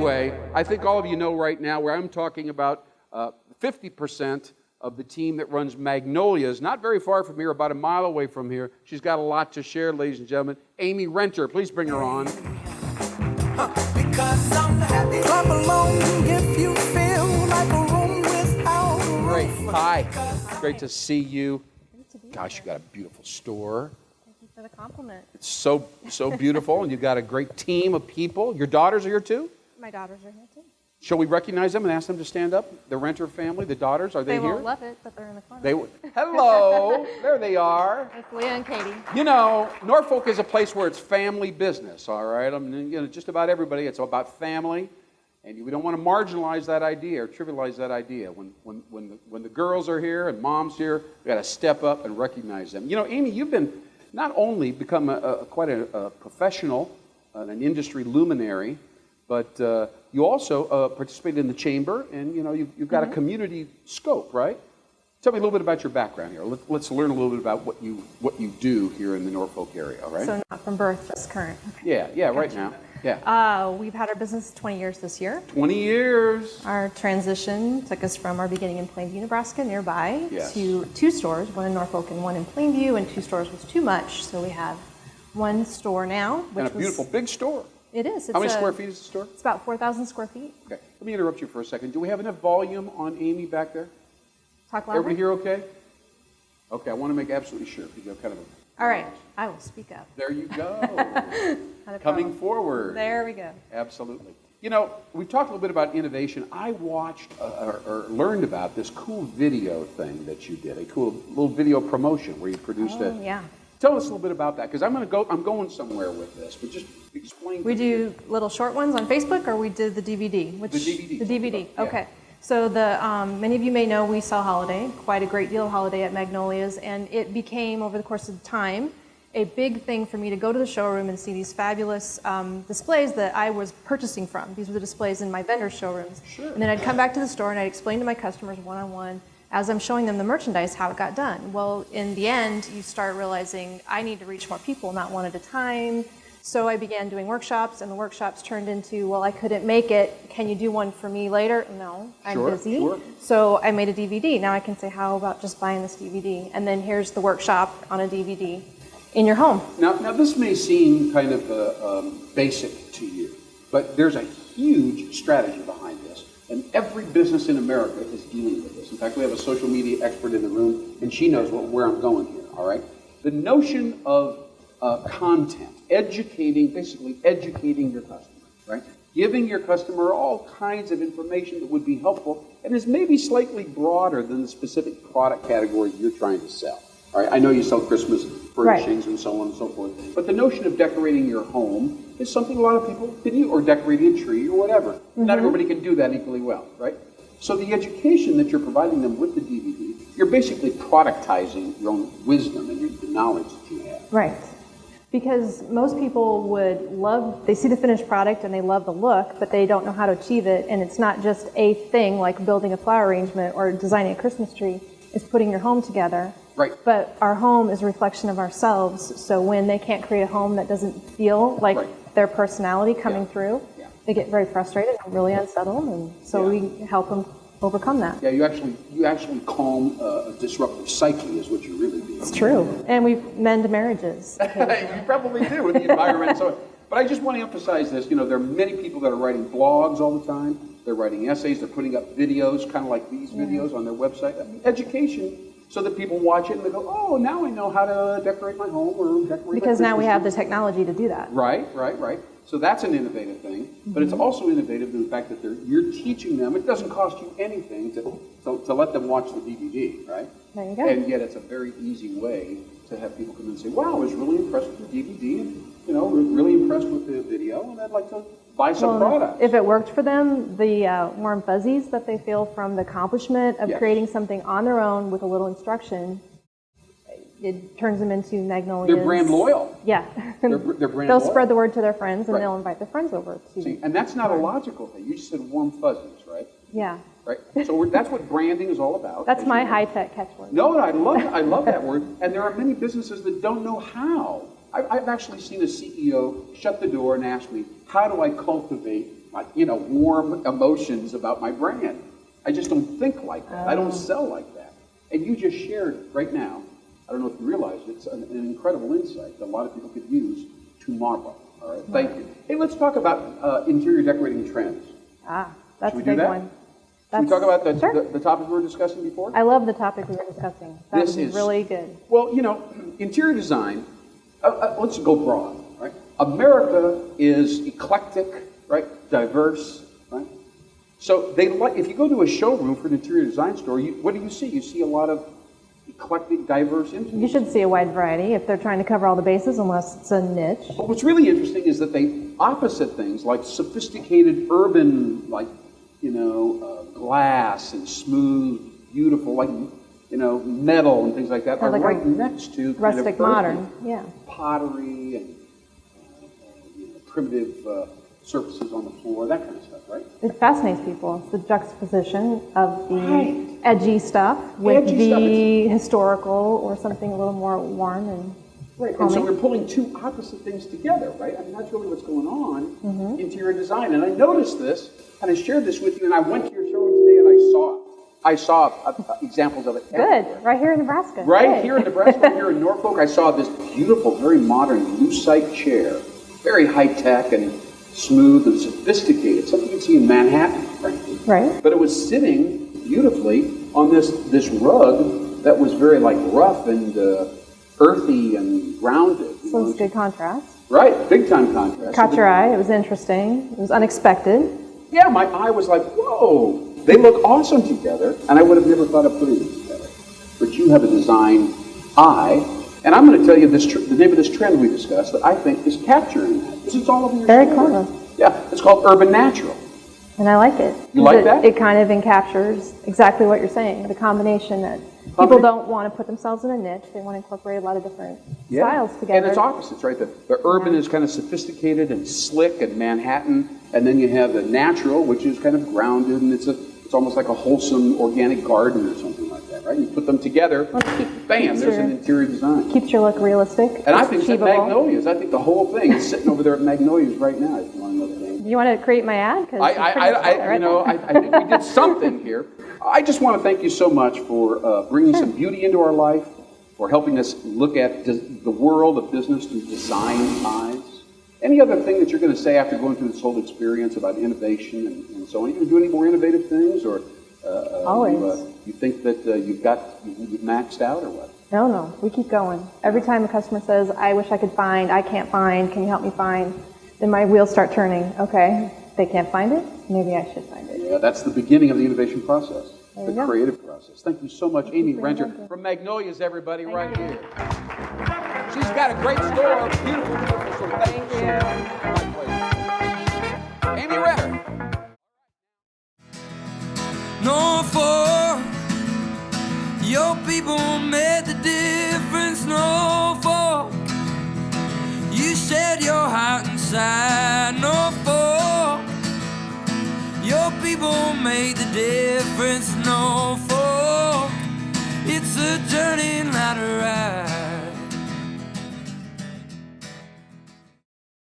anyway, I think all of you know right now where I'm talking about 50% of the team that runs Magnolia's, not very far from here, about a mile away from here. She's got a lot to share, ladies and gentlemen. Amy Renter, please bring her on. Because I'm happy. Clap along if you feel like a room without a roof. Great. Hi. Great to see you. Gosh, you got a beautiful store. Thank you for the compliment. It's so beautiful, and you've got a great team of people. Your daughters are here too? My daughters are here too. Shall we recognize them and ask them to stand up? The Renter family, the daughters, are they here? They won't love it, but they're in the corner. Hello, there they are. It's Leah and Katie. You know, Norfolk is a place where it's family business, all right? I mean, you know, just about everybody, it's about family, and we don't want to marginalize that idea or trivialize that idea. When the girls are here and mom's here, we got to step up and recognize them. You know, Amy, you've been not only become quite a professional, an industry luminary, but you also participated in the chamber, and you know you've got a community scope, right? Tell me a little bit about your background here. Let's learn a little bit about what you do here in the Norfolk area, all right? So not from birth, just current. Okay. Yeah, right now. Yeah. We've had our business 20 years this year. 20 years. Our transition took us from our beginning in Plainview, Nebraska, nearby, Yes. to 2 stores, one in Norfolk and one in Plainview, and 2 stores was too much, so we have 1 store now. Which And a beautiful big store. It is. How many square feet is the store? It's about 4,000 square feet. Okay, let me interrupt you for a second. Do we have enough volume on Amy back there? Talk louder. Everybody here okay? Okay, I want to make absolutely sure. You got kind of a... All right, I will speak up. There you go. Not a Coming problem. forward. There we go. Absolutely. You know, we've talked a little bit about innovation. I watched or learned about this cool video thing that you did, a cool little video promotion where you produced it. Yeah. Tell us a little bit about that, because I'm going somewhere with this, but just explain. We do little short ones on Facebook, or we did the DVD? The DVD. The DVD, Yeah. okay. So many of you may know we sell holiday, quite a great deal of holiday at Magnolia's, and it became, over the course of time, a big thing for me to go to the showroom and see these fabulous displays that I was purchasing from. These were the displays in my vendor showrooms. Sure. And then I'd come back to the store and I'd explain to my customers one-on-one, as I'm showing them the merchandise, how it got done. Well, in the end, you start realizing I need to reach more people, not one at a time. So I began doing workshops, and the workshops turned into, well, I couldn't make it. Can you do one for me later? No, I'm busy. Sure. So I made a DVD. Now I can say, how about just buying this DVD? And then here's the workshop on a DVD in your home. Now this may seem kind of basic to you, but there's a huge strategy behind this, and every business in America is dealing with this. In fact, we have a social media expert in the room, and she knows where I'm going here, all right? The notion of content, basically educating your customer, right? Giving your customer all kinds of information that would be helpful and is maybe slightly broader than the specific product category you're trying to sell. All right, I know you sell Christmas furnishings and so on and so forth, but the notion of decorating your home is something a lot of people can do, or decorating a tree or whatever. Not everybody can do that equally well, right? So the education that you're providing them with the DVD, you're basically productizing your own wisdom and the knowledge that you have. Right. Because most people they see the finished product and they love the look, but they don't know how to achieve it. And it's not just a thing like building a flower arrangement or designing a Christmas tree. It's putting your home together. Right. But our home is a reflection of ourselves. So when they can't create a home that doesn't feel like their personality coming through, they get very frustrated and really unsettled. And so we help them overcome that. Yeah, you actually calm a disruptive psyche is what you really do. It's true. And we mend marriages. You probably do with the environment. But I just want to emphasize this. You know, there are many people that are writing blogs all the time. They're writing essays. They're putting up videos, kind of like these videos on their website. I mean, education, so that people watch it and they go, oh, now I know how to decorate my home or decorate Because my now we have the Christmas technology to do that. Right. So that's an innovative thing, but it's also innovative in the fact that you're teaching them. It doesn't cost you anything to let them watch the DVD, right? There you go. And yet it's a very easy way to have people come in and say, wow, I was really impressed with the DVD, and really impressed with the video, and I'd like to buy some products. If it worked for them, the warm fuzzies that they feel from the accomplishment of creating something on their own with a little instruction, it turns them into Magnolia's. They're brand loyal. Yeah. They're brand They'll loyal. spread the word to their friends, and they'll invite their friends over. See, and that's not a logical thing. You just said warm fuzzies, right? Yeah. Right. So that's what branding is all about. That's my high-tech catchword. No, I love that word. And there are many businesses that don't know how. I've actually seen a CEO shut the door and ask me, how do I cultivate warm emotions about my brand. I just don't think like that. I don't sell like that. And you just shared right now, I don't know if you realize it's an incredible insight that a lot of people could use tomorrow. All right, thank you. Hey, let's talk about interior decorating trends. That's Should a we do big that? one. Should we talk about Sure. the topic we were discussing before? I love the topic we were discussing. That was really good. Well, interior design, let's go broad, right? America is eclectic, right? Diverse, right? So if you go to a showroom for an interior design store, what do you see? You see a lot of eclectic, diverse influence. You should see a wide variety if they're trying to cover all the bases, unless it's a niche. But what's really interesting is that they opposite things like sophisticated urban, like, glass and smooth, beautiful, like, metal and things like that are like right next to rustic modern, pottery and primitive surfaces on the floor, that kind of stuff, right? It fascinates people. It's the juxtaposition of the edgy stuff with the historical or something a little more warm and right. And so we're pulling two opposite things together, right? I mean, that's really what's going on in interior design. And I noticed this, and I shared this with you, and I went to your showroom today and I saw examples of it everywhere. Good. Right here in Nebraska. Right here in Nebraska, right here in Norfolk, I saw this beautiful, very modern lucite chair, very high-tech and smooth and sophisticated, something you'd see in Manhattan, frankly. Right. But it was sitting beautifully on this rug that was very rough and earthy and grounded. So it's good contrast. Right, big time contrast. Caught your eye. It was interesting. It was unexpected. Yeah, my eye was like, whoa, they look awesome together, and I would have never thought of putting them together. But you have a design eye, and I'm going to tell you the name of this trend we discussed that I think is capturing that. This is all over your Very story. clever. Yeah, it's called urban natural. And I like it. You like that? It kind of encaptures exactly what you're saying, the combination that people don't want to put themselves in a niche. They want to incorporate a lot of different styles together. And it's opposites, right? The urban is kind of sophisticated and slick and Manhattan, and then you have the natural, which is kind of grounded, and it's almost like a wholesome organic garden or something like that, right? You put them together, bam, there's an interior design. Keeps your look realistic. And I think it's Magnolias. I think the whole thing is sitting over there at Magnolias right now, if you want to know the name. You want to create my ad? I think we did something here. I just want to thank you so much for bringing some beauty into our life, for helping us look at the world of business through design eyes. Any other thing that you're going to say after going through this whole experience about innovation and so on? You going to do any more innovative things, or always? You think that you've maxed out, or what? No, we keep going. Every time a customer says, "I wish I could find, I can't find, can you help me find?" Then my wheels start turning. Okay, they can't find it. Maybe I should find it. Yeah, that's the beginning of the innovation process, the go. creative process. Thank you so much, Amy Renter from Magnolias, everybody, right here. She's got a great store, beautiful, beautiful store. Thank you. My pleasure. Amy Renter. Norfolk, your people made the difference. Norfolk, you shed your heart inside. Norfolk, your people made the difference. Norfolk, it's a journey, not a ride.